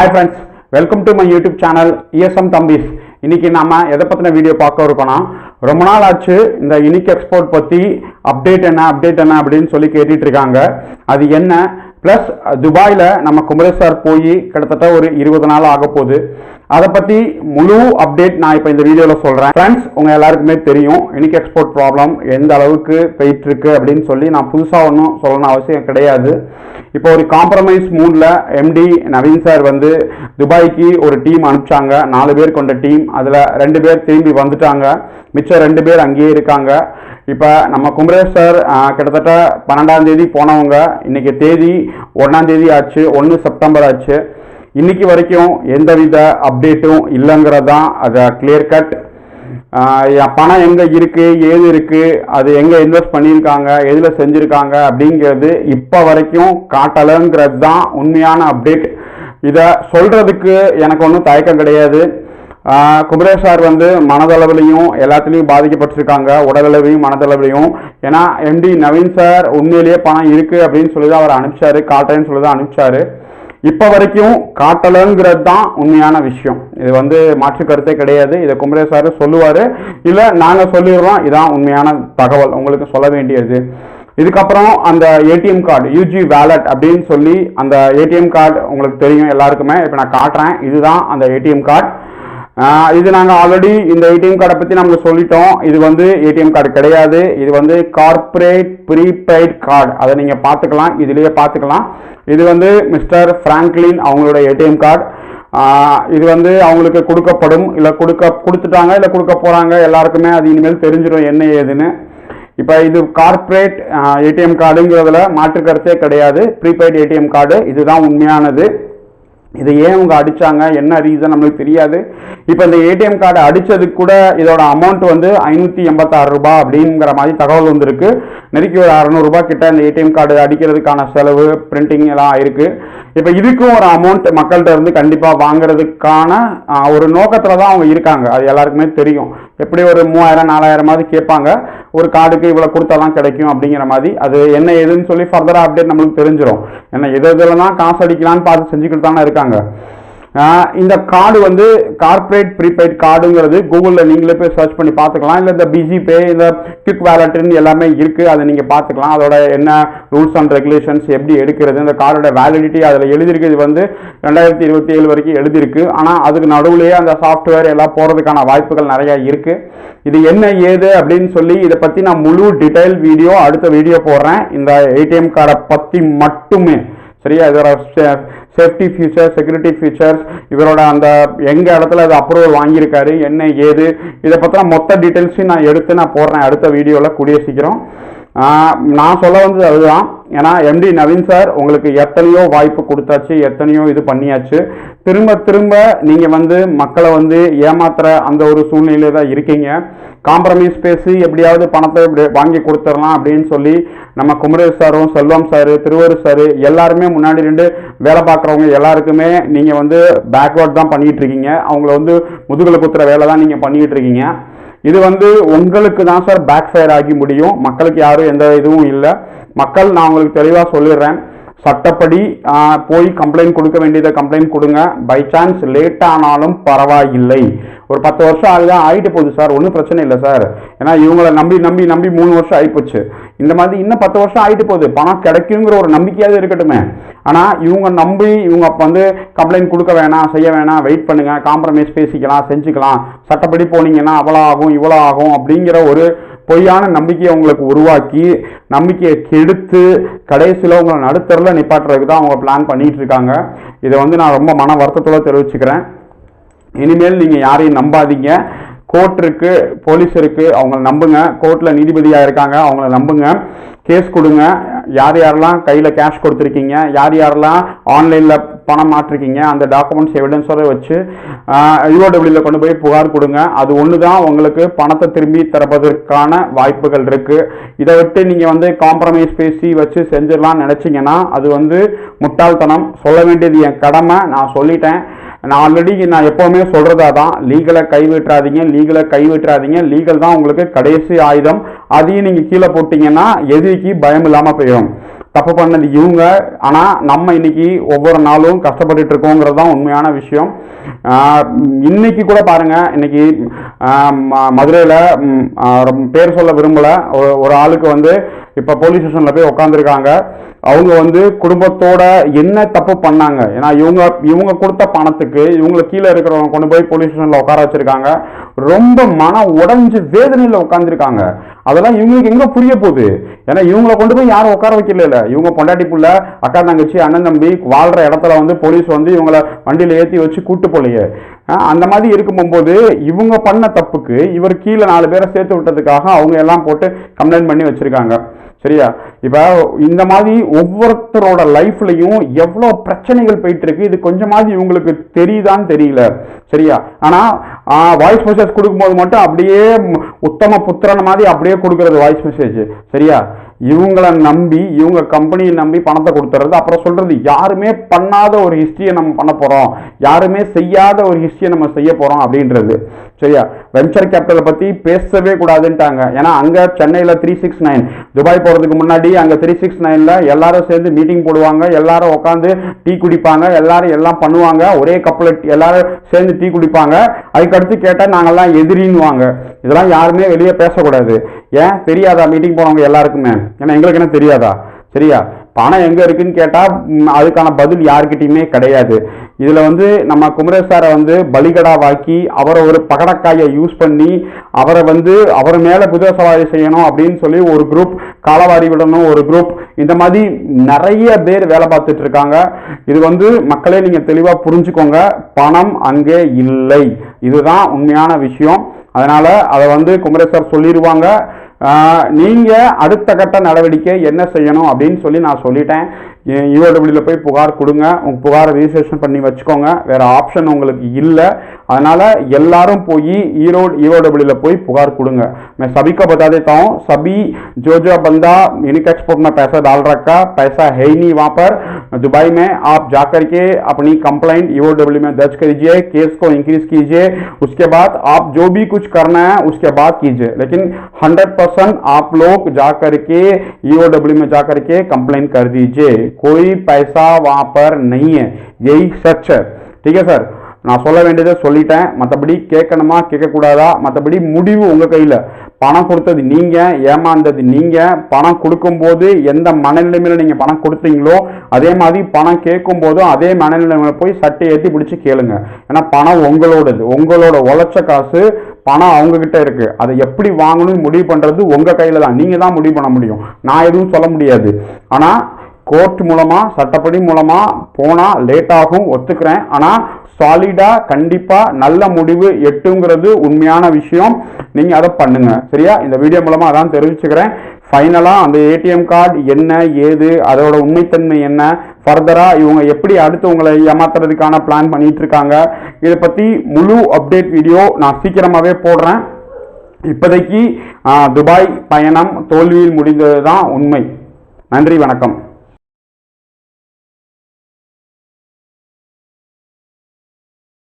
Hi friends, welcome to my YouTube channel ESM Thambis. இன்னைக்கு நாம எதை பத்தின வீடியோ பார்க்க இருக்கோம்னா, ரொம்ப நாள் ஆச்சு இந்த யூனிக் எக்ஸ்போர்ட் பத்தி அப்டேட் என்ன அப்படின்னு சொல்லி கேட்டுட்டு இருக்காங்க. அது என்ன பிளஸ் துபாயில நம்ம குமரேஷ் சார் போய் கிட்டத்தட்ட ஒரு 20 நாள் ஆக போகுது. அதை பத்தி முழு அப்டேட் நான் இப்போ இந்த வீடியோவில் சொல்றேன். ஃப்ரெண்ட்ஸ், உங்க எல்லாருக்குமே தெரியும் யூனிக் எக்ஸ்போர்ட் ப்ராப்ளம் எந்த அளவுக்கு போயிட்டு இருக்கு அப்படின்னு சொல்லி நான் புதுசாக ஒன்றும் சொல்லணும் அவசியம் கிடையாது. இப்போ ஒரு காம்ப்ரமைஸ் மூட்ல எம்டி நவீன் சார் வந்து துபாய்க்கு ஒரு டீம் அனுப்பிச்சாங்க. 4 பேர் கொண்ட டீம். அதில் 2 பேர் திரும்பி வந்துட்டாங்க, மிச்சம் 2 பேர் அங்கேயே இருக்காங்க. இப்போ நம்ம குமரேஷ் சார் கிட்டத்தட்ட 12ஆம் தேதி போனவங்க, இன்னைக்கு தேதி 1ஆம் தேதி ஆச்சு, 1 செப்டம்பர் ஆச்சு. இன்னைக்கு வரைக்கும் எந்தவித அப்டேட்டும் இல்லைங்கிறது தான் அது கிளியர் கட். பணம் எங்கே இருக்கு, ஏது இருக்கு, அது எங்கே இன்வெஸ்ட் பண்ணியிருக்காங்க, எதில் செஞ்சுருக்காங்க அப்படிங்கிறது இப்போ வரைக்கும் காட்டலைங்கிறது தான் உண்மையான அப்டேட். இதை சொல்றதுக்கு எனக்கு ஒன்றும் தயக்கம் கிடையாது. குமரேஷ் சார் வந்து மனதளவிலையும் எல்லாத்துலேயும் பாதிக்கப்பட்டிருக்காங்க, உடலளவிலையும் மனதளவிலையும். ஏன்னா எம்டி நவீன் சார் உண்மையிலேயே பணம் இருக்கு அப்படின்னு சொல்லி தான் அவர் அனுப்பிச்சாரு, காட்டுறேன்னு சொல்லி தான் அனுப்பிச்சாரு. இப்போ வரைக்கும் காட்டலைங்கிறது தான் உண்மையான விஷயம். இது வந்து மாற்று கருத்தே கிடையாது. இதை குமரேஷ் சார் சொல்லுவார், இல்லை நாங்கள் சொல்லிடுறோம். இதான் உண்மையான தகவல் உங்களுக்கு சொல்ல வேண்டியது. இதுக்கப்புறம் அந்த ஏடிஎம் கார்டு யூஜி வேலட் அப்படின்னு சொல்லி அந்த ஏடிஎம் கார்டு உங்களுக்கு தெரியும் எல்லாருக்குமே. இப்போ நான் காட்டுறேன், இதுதான் அந்த ஏடிஎம் கார்டு. இது நாங்கள் ஆல்ரெடி இந்த ஏடிஎம் கார்டை பற்றி நம்ம சொல்லிட்டோம். இது வந்து ஏடிஎம் கார்டு கிடையாது, இது வந்து கார்பரேட் ப்ரீபெய்ட் கார்டு. அதை நீங்கள் பார்த்துக்கலாம், இதுலேயே பார்த்துக்கலாம். இது வந்து மிஸ்டர் ஃப்ராங்க்லின் அவங்களோட ஏடிஎம் கார்டு. இது வந்து அவங்களுக்கு கொடுக்கப்படும், இல்லை கொடுத்துட்டாங்க, இல்லை கொடுக்க போகிறாங்க. எல்லாருக்குமே அது இனிமேல் தெரிஞ்சிடும் என்ன ஏதுன்னு. இப்போ இது கார்பரேட் ஏடிஎம் கார்டுங்கிறதுல மாற்று கருத்தே கிடையாது. ப்ரீபெய்ட் ஏடிஎம் கார்டு இதுதான் உண்மையானது. இதை ஏன் அவங்க அடிச்சாங்க, என்ன ரீசன் நம்மளுக்கு தெரியாது. இப்போ இந்த ஏடிஎம் கார்டு அடித்ததுக்கு கூட இதோட அமௌண்ட் வந்து 586 ரூபாய் அப்படிங்கிற மாதிரி தகவல் வந்திருக்கு. நெருக்கி ஒரு 600 ரூபாய் கிட்ட இந்த ஏடிஎம் கார்டு அடிக்கிறதுக்கான செலவு, பிரிண்டிங் எல்லாம் இருக்கு. இப்போ இதுக்கும் ஒரு அமௌண்ட் மக்கள்கிட்ட இருந்து கண்டிப்பாக வாங்குறதுக்கான ஒரு நோக்கத்தில் தான் அவங்க இருக்காங்க. அது எல்லாருக்குமே தெரியும். எப்படி ஒரு 3000 4000 கேட்பாங்க, ஒரு கார்டுக்கு இவ்வளோ கொடுத்தாதான் கிடைக்கும் அப்படிங்கிற மாதிரி. அது என்ன ஏதுன்னு சொல்லி ஃபர்தராக அப்டேட் நம்மளுக்கு தெரிஞ்சிடும். ஏன்னா இதில் தான் காசு அடிக்கலான்னு பார்த்து செஞ்சுக்கிட்டு தானே இருக்காங்க. இந்த கார்டு வந்து கார்பரேட் ப்ரீபெய்ட் கார்டுங்கிறது கூகுளில் நீங்களே போய் சர்ச் பண்ணி பார்த்துக்கலாம். இல்லை இந்த பிஜி பே, இந்த குவிக் வேலட்னு எல்லாமே இருக்குது, அதை நீங்கள் பார்த்துக்கலாம். அதோட என்ன ரூல்ஸ் அண்ட் ரெகுலேஷன்ஸ், எப்படி எடுக்கிறது, இந்த கார்டோட வேலிடிட்டி அதில் எழுதியிருக்கு. இது வந்து 2027 வரைக்கும் எழுதியிருக்கு. ஆனால் அதுக்கு நடுவுலேயே அந்த சாஃப்ட்வேர் எல்லாம் போகிறதுக்கான வாய்ப்புகள் நிறையா இருக்குது. இது என்ன ஏது அப்படின்னு சொல்லி இதை பற்றி நான் முழு டீட்டெயில் வீடியோ அடுத்த வீடியோ போடுறேன், இந்த ஏடிஎம் கார்டை பற்றி மட்டுமே. சரியா? இதோட சேஃப்டி ஃபீச்சர்ஸ், செக்யூரிட்டி ஃபீச்சர்ஸ், இவரோட அந்த எங்க இடத்துல அது அப்ரூவல் வாங்கியிருக்காரு, என்ன ஏது, இதை பற்றின மொத்த டீட்டெயில்ஸையும் நான் எடுத்து நான் போடுறேன் அடுத்த வீடியோவில் கூடிய சீக்கிரம். நான் சொல்ல வந்தது அதுதான். ஏன்னா எம்டி நவீன் சார் உங்களுக்கு எத்தனையோ வாய்ப்பு கொடுத்தாச்சு, எத்தனையோ இது பண்ணியாச்சு. திரும்ப திரும்ப நீங்கள் வந்து மக்களை வந்து ஏமாத்துற அந்த ஒரு சூழ்நிலையில தான் இருக்கீங்க. காம்ப்ரமைஸ் பேசி எப்படியாவது பணத்தை வாங்கி கொடுத்துடலாம் அப்படின்னு சொல்லி நம்ம குமரேஷ் சாரும், செல்வம் சார், திருவரு சார் எல்லாருமே முன்னாடி 2 வேலை பார்க்குறவங்க எல்லாருக்குமே நீங்கள் வந்து பேக்வேர்ட் தான் பண்ணிகிட்டு இருக்கீங்க. அவங்கள வந்து முதுகில் குத்துற வேலை தான் நீங்கள் பண்ணிகிட்டு இருக்கீங்க. இது வந்து உங்களுக்கு தான் சார் பேக் ஃபயர் ஆகி முடியும். மக்களுக்கு யாரும் எந்த இதுவும் இல்லை. மக்கள் நான் உங்களுக்கு தெளிவாக சொல்லிடுறேன், சட்டப்படி போய் கம்ப்ளைண்ட் கொடுக்க வேண்டியதை கம்ப்ளைண்ட் கொடுங்க. பை சான்ஸ் லேட் ஆனாலும் பரவாயில்லை. ஒரு 10 வருஷம் அதுதான் ஆகிட்டு போகுது சார், ஒன்றும் பிரச்சனை இல்லை சார். ஏன்னா இவங்களை நம்பி 3 வருஷம் ஆகிப்போச்சு. இந்த மாதிரி இன்னும் 10 வருஷம் ஆகிட்டு போகுது. பணம் கிடைக்குங்கிற ஒரு நம்பிக்கையாவது இருக்கட்டுமே. ஆனால் இவங்க நம்பி இவங்க அப்போ வந்து கம்ப்ளைண்ட் கொடுக்க வேணாம், செய்ய வேணாம், வெயிட் பண்ணுங்க, காம்ப்ரமைஸ் பேசிக்கலாம், செஞ்சுக்கலாம், சட்டப்படி போனீங்கன்னா அவ்வளோ ஆகும் இவ்வளோ ஆகும் அப்படிங்கிற ஒரு பொய்யான நம்பிக்கையை உங்களுக்கு உருவாக்கி நம்பிக்கையை கெடுத்து கடைசியில் உங்களை நடுத்தரில் நிப்பாட்டுறதுக்கு தான் அவங்க பிளான் பண்ணிட்டு இருக்காங்க. இதை வந்து நான் ரொம்ப மன வருத்தத்தோடு தெரிவிச்சுக்கிறேன். இனிமேல் நீங்கள் யாரையும் நம்பாதீங்க. கோர்ட் இருக்கு, போலீஸ் இருக்கு, அவங்கள நம்புங்க. கோர்ட்டில் நீதிபதியாக இருக்காங்க, அவங்கள நம்புங்க. கேஸ் கொடுங்க. யார் யாரெல்லாம் கையில் கேஷ் கொடுத்துருக்கீங்க, யார் யாரெல்லாம் ஆன்லைனில் பணம் மாற்றிருக்கீங்க, அந்த டாக்குமெண்ட்ஸ் எவிடன்ஸோட வச்சு யூஓடபிள்யூவில் கொண்டு போய் புகார் கொடுங்க. அது ஒன்று தான் உங்களுக்கு பணத்தை திரும்பி தரப்பதற்கான வாய்ப்புகள் இருக்குது. இதை விட்டு நீங்கள் வந்து காம்ப்ரமைஸ் பேசி வச்சு செஞ்சிடலாம்னு நினச்சிங்கன்னா அது வந்து முட்டாள்தனம். சொல்ல வேண்டியது என் கடமை, நான் சொல்லிட்டேன். நான் ஆல்ரெடி நான் எப்போவுமே சொல்கிறதா தான், லீகலை கைவிட்டுறாதீங்க. லீகல் தான் உங்களுக்கு கடைசி ஆயுதம். அதையும் நீங்கள் கீழே போட்டிங்கன்னா எதிரிக்கு பயம் இல்லாமல் போயிடும். தப்பு பண்ணது இவங்க. ஆனால் நம்ம இன்னைக்கு ஒவ்வொரு நாளும் கஷ்டப்பட்டுட்டு இருக்கோங்கிறது தான் உண்மையான விஷயம். இன்னைக்கு கூட பாருங்க, இன்னைக்கு மதுரையில் பேர் சொல்ல விரும்பல, ஒரு ஆளுக்கு வந்து இப்போ போலீஸ் ஸ்டேஷனில் போய் உட்காந்துருக்காங்க. அவங்க வந்து குடும்பத்தோட என்ன தப்பு பண்ணாங்க, ஏன்னா இவங்க கொடுத்த பணத்துக்கு இவங்களை கீழே இருக்கிறவங்க கொண்டு போய் போலீஸ் ஸ்டேஷனில் உட்கார வச்சிருக்காங்க. ரொம்ப மன உடஞ்சு வேதனையில் உட்காந்துருக்காங்க. அதெல்லாம் இவங்களுக்கு எங்க புரிய போகுது? ஏன்னா இவங்களை கொண்டு போய் யாரும் உட்கார வைக்கல. இவங்க பொண்டாட்டி புள்ள, அக்கா தங்கச்சி, அண்ணன் தம்பி வாழ்ற இடத்துல வந்து போலீஸ் வந்து இவங்களை வண்டியில ஏற்றி வச்சு கூட்டு போலையே. அந்த மாதிரி இருக்கும்போது இவங்க பண்ண தப்புக்கு இவர் கீழே 4 பேரை சேர்த்து விட்டதுக்காக அவங்க எல்லாம் போட்டு கம்ப்ளைண்ட் பண்ணி வச்சிருக்காங்க. சரியா? இப்ப இந்த மாதிரி ஒவ்வொருத்தரோட லைஃப்லயும் எவ்வளவு பிரச்சனைகள் போயிட்டு இருக்கு. இது கொஞ்சமாவது இவங்களுக்கு தெரியுதான்னு தெரியல. சரியா? ஆனா வாய்ஸ் மெசேஜ் கொடுக்கும்போது மட்டும் அப்படியே உத்தம புத்திரன் மாதிரி அப்படியே கொடுக்கறது வாய்ஸ் மெசேஜ். சரியா? இவங்களை நம்பி, இவங்க கம்பெனியை நம்பி பணத்தை கொடுத்துறது, அப்புறம் சொல்றது யாருமே பண்ணாத ஒரு ஹிஸ்டரியை நம்ம பண்ண போறோம், யாருமே செய்யாத ஒரு ஹிஸ்டரியை நம்ம செய்ய போறோம் அப்படின்றது. சரியா? வெஞ்சர் கேபிட்டலை பத்தி பேசவே கூடாதுன்ட்டாங்க. ஏன்னா அங்க சென்னையில 369, துபாய் போறதுக்கு முன்னாடி அங்க 369ல எல்லாரும் சேர்ந்து மீட்டிங் போடுவாங்க, எல்லாரும் உட்காந்து டீ குடிப்பாங்க, எல்லாரும் எல்லாம் பண்ணுவாங்க, ஒரே கப்பல் எல்லாரும் சேர்ந்து டீ குடிப்பாங்க. அதுக்கடுத்து கேட்டா நாங்கெல்லாம் எதிரின்னுவாங்க. இதெல்லாம் யாருமே வெளியே பேசக்கூடாது. ஏன் தெரியாதா மீட்டிங் போனவங்க எல்லாருக்குமே? ஏன்னா எங்களுக்கு என்ன தெரியாதா? சரியா? பணம் எங்க இருக்குன்னு கேட்டா அதுக்கான பதில் யாருக்கிட்டையுமே கிடையாது. இதுல வந்து நம்ம குமரேஷ் சாரை வந்து பலிகடாவாக்கி அவரை ஒரு பகடக்காயை யூஸ் பண்ணி அவரை வந்து அவர் மேல குதிரை சவாரி செய்யணும் அப்படின்னு சொல்லி ஒரு குரூப், காலவாரி விடணும் ஒரு குரூப், இந்த மாதிரி நிறைய பேர் வேலை பார்த்துட்டு இருக்காங்க. இது வந்து மக்களே நீங்க தெளிவா புரிஞ்சுக்கோங்க, பணம் அங்கே இல்லை. இதுதான் உண்மையான விஷயம். அதனால அதை வந்து குமரேஷ் சார் சொல்லிடுவாங்க. நீங்க அடுத்த கட்ட நடவடிக்கை என்ன செய்யணும் அப்படின்னு சொல்லி நான் சொல்லிட்டேன். ஈஓடபிள்யூல போய் புகார் கொடுங்க, உங்க புகாரை ரிஜிஸ்ட்ரேஷன் பண்ணி வச்சுக்கோங்க, வேற ஆப்ஷன் உங்களுக்கு இல்லை. அதனால எல்லாரும் போய் ईओडब्ल्यू போய் புகார் கொடுங்க. मैं सभी को बता देता हूँ, सभी जो बंदा यूनिक एक्सपोर्ट में पैसा डाल रखा, पैसा है ही नहीं वहां पर दुबई में, आप जाकर के अपनी कंप्लेंट ईओडब्ल्यू में दर्ज कीजिए, केस को इंक्रीज कीजिए, उसके बाद आप जो भी कुछ करना है उसके बाद कीजिए, लेकिन 100% आप लोग जाकर के ईओडब्ल्यू में जाकर के कंप्लेंट कर दीजिए. कोई पैसा वहां पर नहीं है, यही सच है. ठीक है सर? நான் சொல்ல வேண்டியதை சொல்லிட்டேன். மற்றபடி கேட்கணுமா கேட்கக்கூடாதா, மற்றபடி முடிவு உங்க கையில். பணம் கொடுத்தது நீங்க, ஏமாந்தது நீங்க. பணம் கொடுக்கும்போது எந்த மனநிலைமையில நீங்க பணம் கொடுத்தீங்களோ அதே மாதிரி பணம் கேட்கும் போதும் அதே மனநிலைமையில போய் சட்டை ஏற்றி பிடிச்சு கேளுங்க. ஏன்னா பணம் உங்களோடது, உங்களோட உழைச்ச காசு. பணம் அவங்க கிட்ட இருக்கு. அதை எப்படி வாங்கணும்னு முடிவு பண்றது உங்க கையில தான். நீங்க தான் முடிவு பண்ண முடியும். நான் எதுவும் சொல்ல முடியாது. ஆனா கோர்ட் மூலமா, சட்டப்படி மூலமா போனா லேட் ஆகும், ஒத்துக்கிறேன். ஆனா சாலிடா கண்டிப்பா நல்ல முடிவு எட்டுங்கிறது உண்மையான விஷயம். நீங்க அதை பண்ணுங்க. சரியா? இந்த வீடியோ மூலமா அதான் தெரிவிச்சுக்கிறேன். ஃபைனலா அந்த ஏடிஎம் கார்டு என்ன ஏது, அதோட உண்மைத்தன்மை என்ன, ஃபர்தரா இவங்க எப்படி அடுத்து உங்களை ஏமாத்துறதுக்கான பிளான் பண்ணிட்டு இருக்காங்க, இதை பத்தி முழு அப்டேட் வீடியோ நான் சீக்கிரமாவே போடுறேன். இப்போதைக்கு துபாய் பயணம் தோல்வியில் முடிந்தது தான் உண்மை. நன்றி, வணக்கம்.